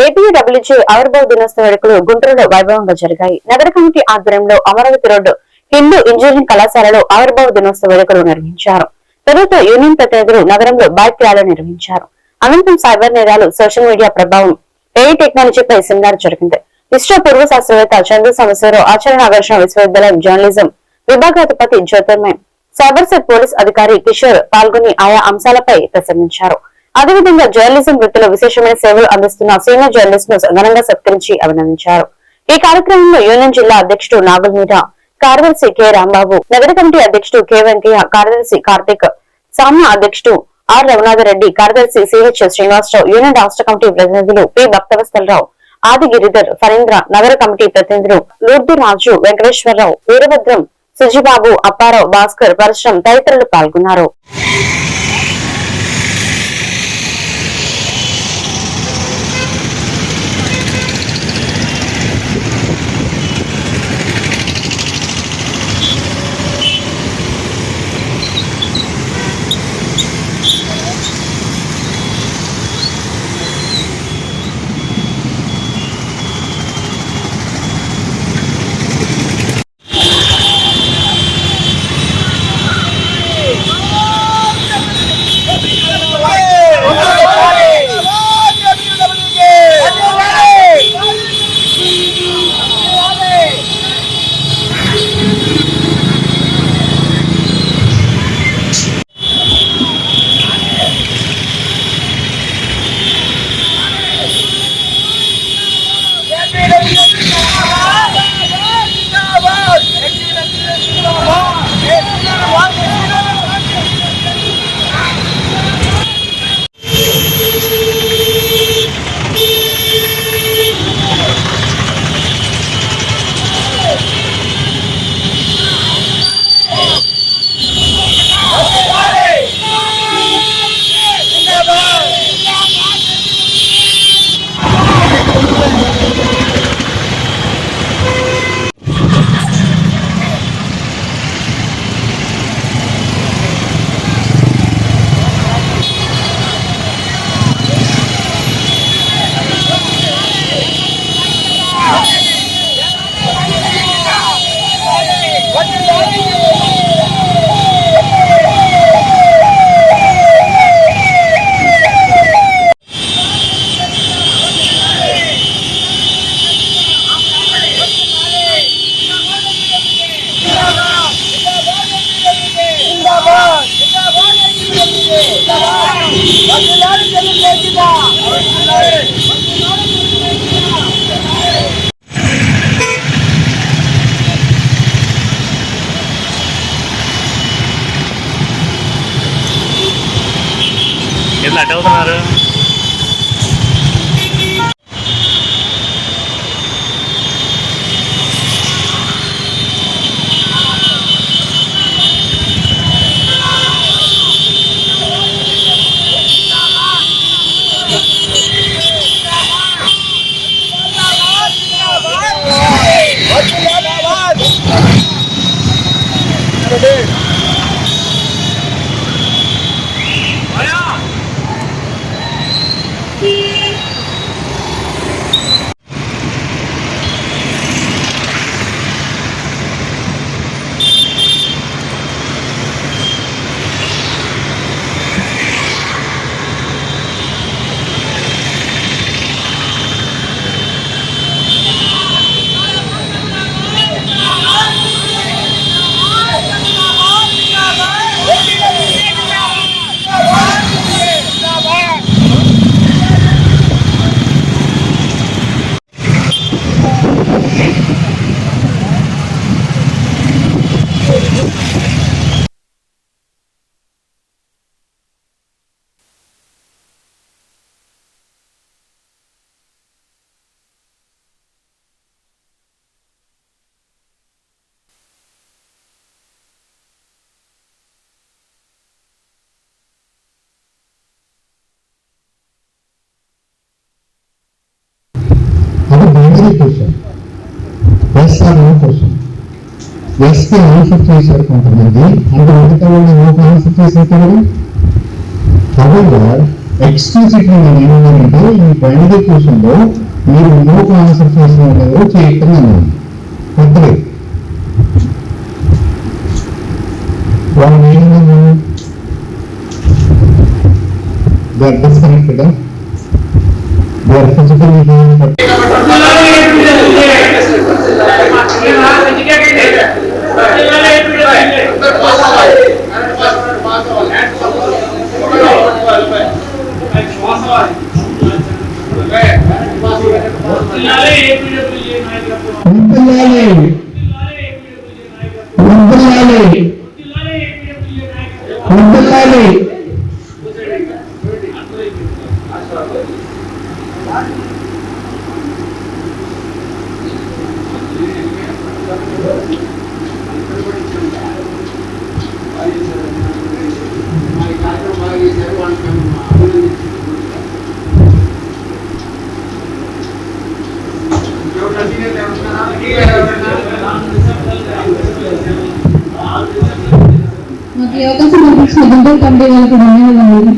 APWG ఆవిర్భావ దినోత్సవ వేడుకలు గుంటూరులో వైభవంగా జరిగాయి. నగర కమిటీ ఆధ్వర్యంలో అమరావతి రోడ్డు హిందూ ఇంజనీరింగ్ కళాశాలలో ఆవిర్భావ దినోత్సవ వేడుకలు నిర్వహించారు. తరువాత యూనియన్ ప్రతినిధులు నగరంలో బైక్ ర్యాలీ నిర్వహించారు. అనంతరం సైబర్ నేరాలు, సోషల్ మీడియా ప్రభావం, ఏఐ టెక్నాలజీపై సెమినార్ జరిగింది. ఇస్రో పూర్వ శాస్త్రవేత్త చంద్ర సంవత్సరం ఆచరణ ఆకర్షణ విశ్వవిద్యాలయం జర్నలిజం విభాగాధిపతి జ్యోతిర్మయ్, సైబర్ సెట్ పోలీస్ అధికారి కిషోర్ పాల్గొని ఆయా అంశాలపై ప్రసంగించారు. అదేవిధంగా జర్నలిజం వృత్తిలో విశేషమైన సేవలు అందిస్తున్న సీనియర్ జర్నలిస్ట్ ను ఘనంగా సత్కరించి అభినందించారు. ఈ కార్యక్రమంలో యూనియన్ జిల్లా అధ్యక్షుడు నాగుల్ మీరా, కార్యదర్శి కె రాంబాబు, నగర కమిటీ అధ్యక్షుడు కె వెంకయ్య, కార్యదర్శి కార్తిక్, సామ్య అధ్యక్షుడు ఆర్ రఘునాథరెడ్డి, కార్యదర్శి సిహెచ్ శ్రీనివాసరావు, యూనియన్ రాష్ట్ర కమిటీ ప్రతినిధులు పి భక్తవత్సలరావు, ఆది గిరిధర్, ఫరీంద్ర, నగర కమిటీ ప్రతినిధులు లూర్ది రాజు, వెంకటేశ్వరరావు, వీరభద్రం, సుజిబాబు, అప్పారావు, భాస్కర్, పరశురం తదితరులు పాల్గొన్నారు. ఎట్లా అట్ అవుతున్నారు? Question yes or no question. Yes కి ఆన్సర్ చేశారు కొంతమంది, అందులో మిగతా వాళ్ళు నో ఆన్సర్ చేశారు కదా. However, ఎక్స్ప్లిసిట్ ఏమంటే ఈ బైనరీ క్వశ్చన్ లో మీరు నోకు ఆన్సర్ చేసిన వాళ్ళు చేయకుండా కొత్తది వాళ్ళు ఏమైనా డిస్కనెక్టెడ్ ఫిజికల్ మాకు ఈ అవకాశం కల్పించిన గుంటూరు కమిటీ వాళ్ళకి ధన్యవాదాలు.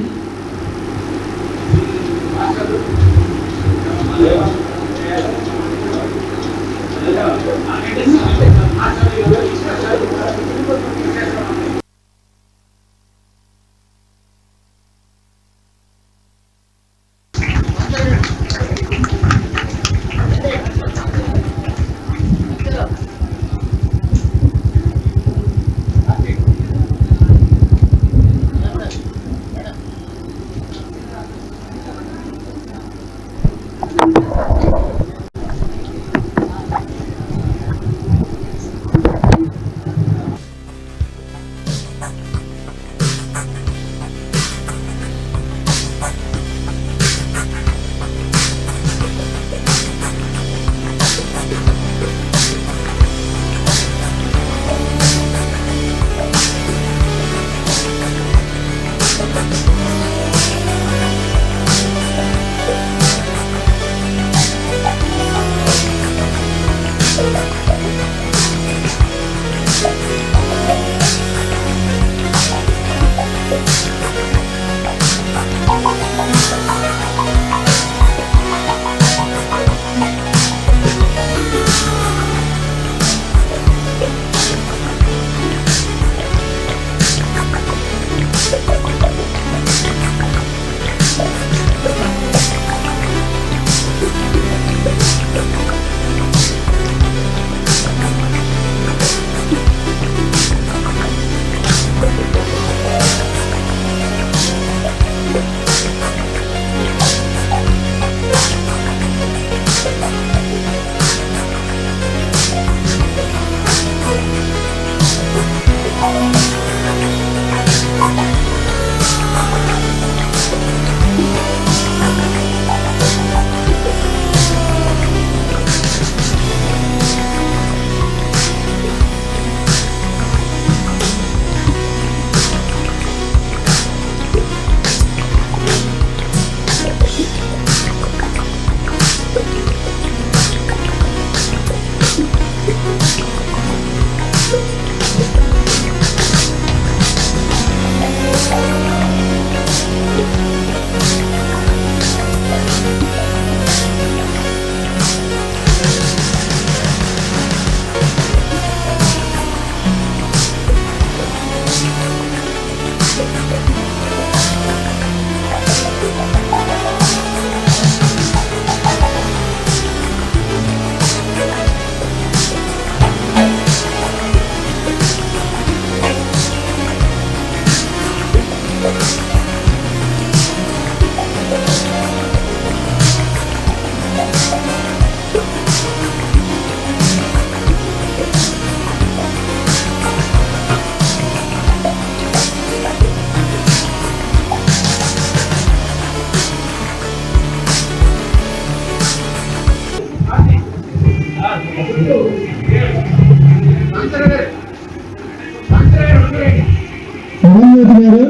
గారు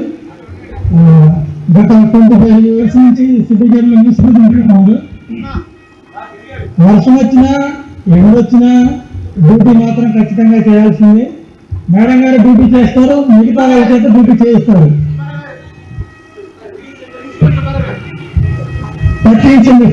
గత 25 years నుంచి సిటీ గేర్లో తీసుకుంటున్నారు. వర్షం వచ్చినా ఎండ వచ్చినా డ్యూటీ మాత్రం ఖచ్చితంగా చేయాల్సిందే. మేడం గారు డ్యూటీ చేస్తారు, మిగతా వాళ్ళకైతే డ్యూటీ చేయిస్తారు. తీర్చండి.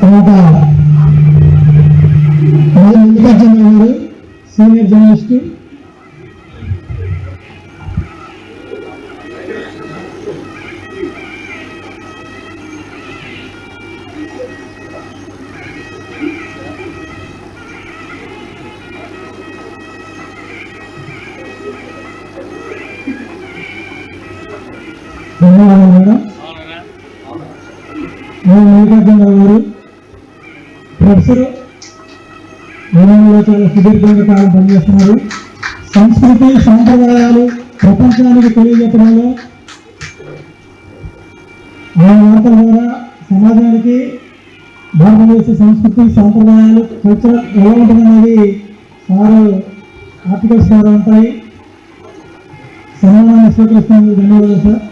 తర్వాత మల్లికార్జున గారు సీనియర్ జర్నలిస్టు. ధన్యవాదాలు మేడం. మల్లికార్జున గారు ప్రొఫెసర్ చాలా సుదీర్ఘంగా కాలం పనిచేస్తున్నారు. సంస్కృతి సాంప్రదాయాలు ప్రపంచానికి తెలియజెప్పడంలో ఆ వార్తల ద్వారా సమాజానికి భారతదేశ సంస్కృతి సాంప్రదాయాలు కల్చర్ ఎలా ఉంటుందనేది వారు ఆర్టికల్స్ ద్వారా ఉంటాయి. సన్మానాన్ని స్వీకరిస్తున్నందుకు ధన్యవాదాలు సార్.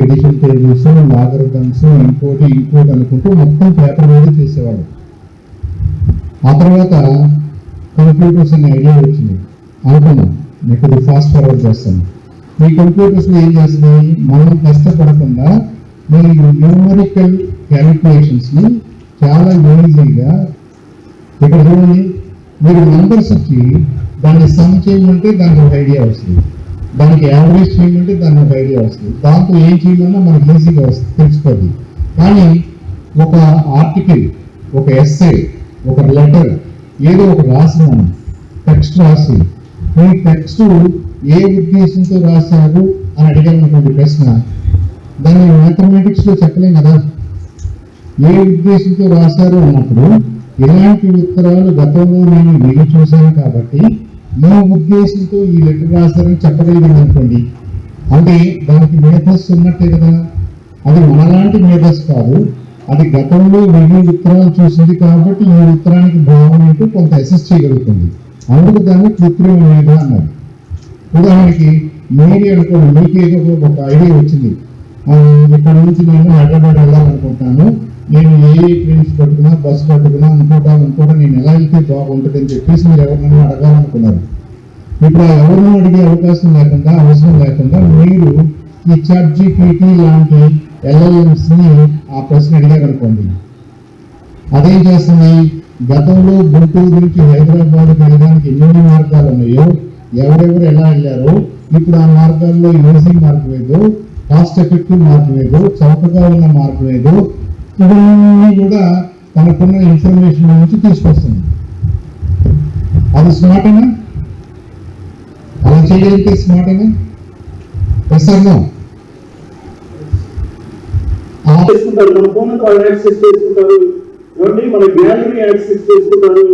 ఎడిషన్ టేబుల్స్, లాగరిథమ్స్, ఇంకోటి అనుకుంటూ మొత్తం పేపర్ మీద చేసేవాళ్ళు. ఆ తర్వాత కంప్యూటర్స్ అనే ఐడియా వచ్చింది. అనుకున్నాం మీకు ఫాస్ట్ ఫార్వర్డ్ చేస్తాను. ఈ కంప్యూటర్స్ ఏం చేస్తుంది, మనం కష్టపడకుండా మీ న్యూమరికల్ క్యాలిక్యులేషన్స్ ని చాలా ఈజీగా, ఇక్కడ చూడండి, మీరు నంబర్స్ ఇచ్చి దాన్ని సమ్ చేయమంటే దానికి ఒక ఐడియా వస్తుంది, దానికి యావరేజ్ చేయమంటే దానికి ఒక ఐడియా వస్తుంది, దాంతో ఏం చేయాలన్నా మనకి ఈజీగా వస్తుంది, తెలిసిపోద్ది. కానీ ఒక ఆర్టికల్, ఒక ఎస్సే, ఒక లెటర్ ఏదో ఒక రాసినాము, టెక్స్ట్ రాసి ఈ టెక్స్ట్ ఏ ఉద్దేశంతో రాశారు అని అడిగాలనుకోండి ప్రశ్న, దాన్ని మ్యాథమెటిక్స్ లో చెప్పలేం కదా. ఏ ఉద్దేశంతో రాశారు అన్నప్పుడు ఇలాంటి ఉత్తరాలు గతంలో నేను విని చూశాను కాబట్టి ఈ ఉద్దేశంతో ఈ లెటర్ రాశారని చెప్పగలిగింది అనుకోండి, అంటే దానికి మేధస్సు ఉన్నట్టే కదా. అది మనలాంటి మేధస్సు కాదు, అది గతంలో వెయ్యి ఉత్తరాలు చూసింది కాబట్టి ఈ ఉత్తరానికి భావన అంటూ కొంత అసెస్ చేయగలుగుతుంది. అందుకు దాన్ని కృత్రిమ మేధ అన్నారు. ఉదాహరణకి మీరే అనుకోండి, మీకు ఏదో ఒక ఐడియా వచ్చింది, ఇక్కడ నుంచి నేను హైదరాబాద్ వెళ్ళాలనుకుంటున్నాను, నేను ఏ ట్రైన్స్ పట్టుకున్నా, బస్సు పట్టుకున్నా, ఇంకోటా నేను ఎలా వెళ్తే బాగుంటుంది అని చెప్పేసి మీరు ఎవరినైనా అడగాలనుకున్నారు. ఇప్పుడు ఆ ఎవరినో అడిగే అవకాశం లేకుండా, అవసరం లేకుండా మీరు ఈ ChatGPT లాంటి LLMs ని ఆ ప్రశ్న అడిగారు అనుకోండి, అదేం చేస్తుంది, గతంలో గుంటూరు నుంచి హైదరాబాద్ వెళ్ళడానికి ఎన్ని మార్గాలు ఉన్నాయో, ఎవరెవరు ఎలా వెళ్ళారో, ఇప్పుడు ఆ మార్గాల్లో ఈజీ మార్గం ఏదో, కాస్ట్ ఎఫెక్టివ్ మార్గం ఏదో, చౌకగా ఉన్న మార్గం ఏదో, ఇవన్నీ కూడా తనకున్న ఇన్ఫర్మేషన్ నుంచి తీసుకొస్తుంది. అది స్మార్టేనా? అలా చేయగలిగితే స్మార్టేనా? ప్రసన్నం చేసుకుంటారు, మన ఫోన్ వాళ్ళు యాక్సెస్ చేసుకుంటారు, మన గ్యాలరీ యాక్సెస్ చేసుకుంటారు,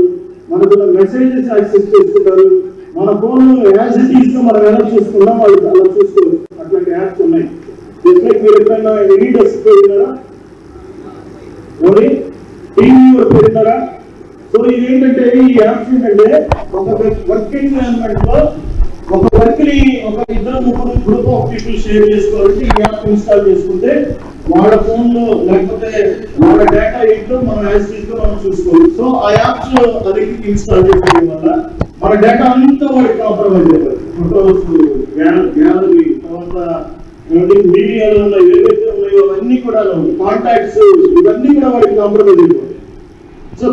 మనకున్న మెసేజెస్ యాక్సెస్ చేసుకుంటారు. మన ఫోన్ యాజ్ ఇట్ ఈస్ గా మనం ఎలా చూసుకున్నాం వాళ్ళు అలా చూసుకోరు. అట్లాంటి యాప్స్ ఉన్నాయి. జస్ట్ లైక్ మీరు ఎప్పుడైనా ఎనీ డెస్క్ వెళ్ళినారా, టీవీ వరకు వెళ్ళినారా? సో ఇది ఏంటంటే, ఈ యాప్స్ ఏంటంటే ఒక వర్కింగ్ ఎన్విరాన్మెంట్ లో ఒక వర్క్ ని ఒక ఇద్దరు ముగ్గురు గ్రూప్ ఆఫ్ పీపుల్ షేర్ చేసుకోవాలంటే ఈ యాప్ ఇన్స్టాల్ చేసుకుంటే వాళ్ళ ఫోన్ లో లేకపోతే వాళ్ళ డేటా ఏంటో మనం యాజ్ గా మనం చూసుకోవాలి. సో ఆ యాప్స్ అది ఇన్స్టాల్ చేసుకోవడం వల్ల మన డేటా అంతా వాడికి కాంప్రమైజ్ అయిపోతుంది. ఫోటోస్, గ్యాలరీ, తర్వాత మీడియాలో ఉన్న ఏవైతే ఉన్నాయో అవన్నీ కూడా, కాంటాక్ట్స్, ఇవన్నీ కూడా వాడికి కాంప్రమైజ్ అయిపోతాయి. సో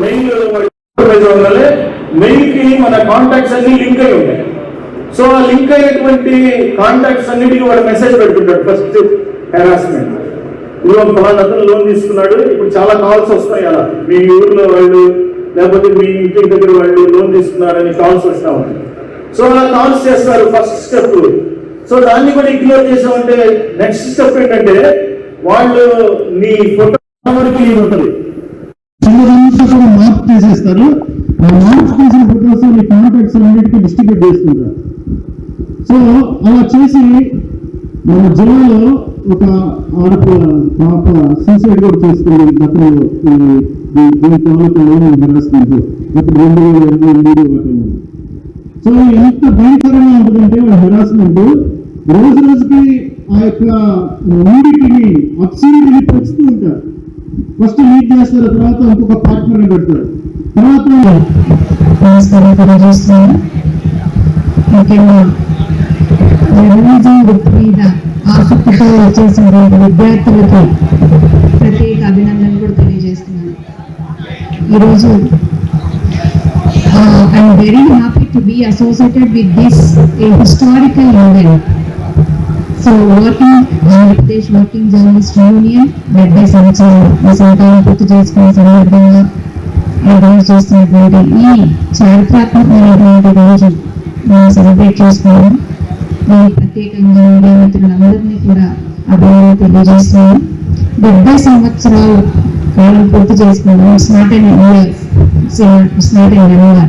మెయిల్ మెయిల్ కి మన కాంటాక్ట్స్ అన్ని లింక్ అయి ఉంటాయి. సో ఆ లింక్ అయినటువంటి కాంటాక్ట్స్ అన్నిటికీ వాడు మెసేజ్ పెట్టుకుంటాడు. ఫస్ట్ హెరాస్మెంట్, నువ్వు ఫలానా లోన్ తీసుకున్నాడు, ఇప్పుడు చాలా కాల్స్ వస్తాయి అలా, మీ ఊర్లో వాళ్ళు లేకపోతే మీ ఇంటి దగ్గర వాళ్ళు లోన్ తీసుకున్నారని కాల్స్ వస్తా ఉంటాయి. సో అలా కాల్స్ చేస్తారు ఫస్ట్ స్టెప్. సో దాన్ని కూడా ఇగ్నోర్ చేసామంటే నెక్స్ట్ స్టెప్ ఏంటంటే, వాళ్ళు నీ ఫోటో ఉంటుంది, అందరంతా కూడా మార్క్ చేసేస్తారు. ఆ మార్క్ చేసిన ఫోటోస్ మీ కాంటాక్ట్స్ అన్నిటికీ డిస్ట్రిబ్యూట్ చేసుకుంటారు. సో అలా చేసి మన జిల్లాలో ఒక పాప సూసైడ్ కూడా చేసుకుంది గతంలో దీని తాలూకా హెరాస్మెంట్ ఇప్పుడు 2023 సో ఎంత భయంకరంగా ఉంటుందంటే వాళ్ళ హెరాస్మెంట్ రోజు రోజుకి ఆ యొక్క మూడిటిని అబ్సల్యూట్లీ పెంచుతూ ఉంటారు. ఫస్ట్ లీడ్ చేస్తారు, తర్వాత ఇంకొక పార్ట్నర్ పెడతారు, తర్వాత నమస్కారం తెలియజేస్తున్నాను. ముఖ్యంగా జర్నలిజం వృత్తి మీద ఆసక్తితో వచ్చేసినటువంటి విద్యార్థులకి ప్రత్యేక అభినందనలు కూడా తెలియజేస్తున్నాను. ఈరోజు I'm very happy to be associated with this historical event. So Andhra Pradesh working journalist union 70 సంవత్సరాలు సంతానం పూర్తి చేసుకునే సందర్భంగా ఈరోజు చేస్తున్నటువంటి ఈ చారిత్రాత్మకమైనటువంటి రోజు మనం సెలబ్రేట్ చేసుకున్నాం. నేను ప్రత్యేకంగా మీడియా మిత్రులందరినీ కూడా అభినందనలు తెలియజేస్తున్నాను. 70 సంవత్సరాలు కాలం పూర్తి చేసుకున్నాం. It's not an year, it's not an number,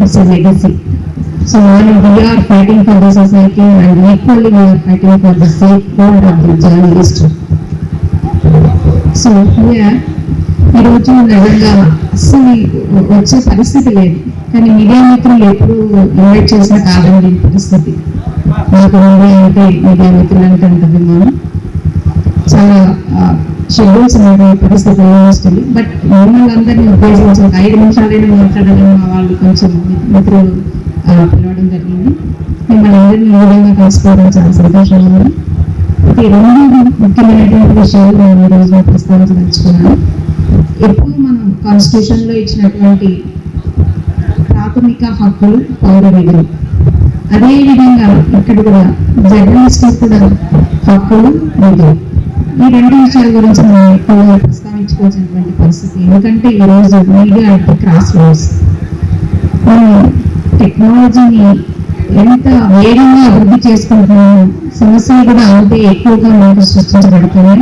it's a legacy. So we are fighting for the society and equally we are fighting for the safehold of the journalist. So here ఈరోజు నిజంగా అస్సలు వచ్చే పరిస్థితి లేదు, కానీ media మిత్రులు ఎప్పుడు invite చేసినా కాదండి పరిస్థితి. నాకు మీడియా అంటే మీడియా మిత్రులు అంటే అభిమానం. చాలా షెడ్యూల్స్ ఉన్నటువంటి పరిస్థితుల్లో వస్తుంది. బట్ మిమ్మల్ని అందరినీ ఉద్దేశించి 5 నిమిషాలైనా మాట్లాడాలని మా వాళ్ళు కొంచెం మిత్రులు పిలవడం జరిగింది. మిమ్మల్ని అందరినీ ఈ విధంగా కలుసుకోవడం చాలా సంతోషంగా ఉంది. ఈ 2 ముఖ్యమైనటువంటి విషయాలు నేను ఈ రోజు ప్రస్తావించదలుచుకున్నాను. ఎప్పుడు మనం కాన్స్టిట్యూషన్ లో ఇచ్చినటువంటి ప్రాథమిక హక్కులు, పౌర విధులు, అదే విధంగా ఇక్కడ కూడా జర్నలిస్ట్ కూడా హక్కులు, విధులు, ఈ 2 విషయాల గురించి మనం ఎక్కువగా ప్రస్తావించుకోవాల్సినటువంటి పరిస్థితి. ఎందుకంటే ఈ రోజు మీడియా అంటే క్రాస్ రోడ్స్. మనం టెక్నాలజీని ఎంత వేగంగా అభివృద్ధి చేసుకుంటున్నామో సమస్యలు కూడా అంతే ఎక్కువగా మనకు సృష్టించబడుతున్నాయి.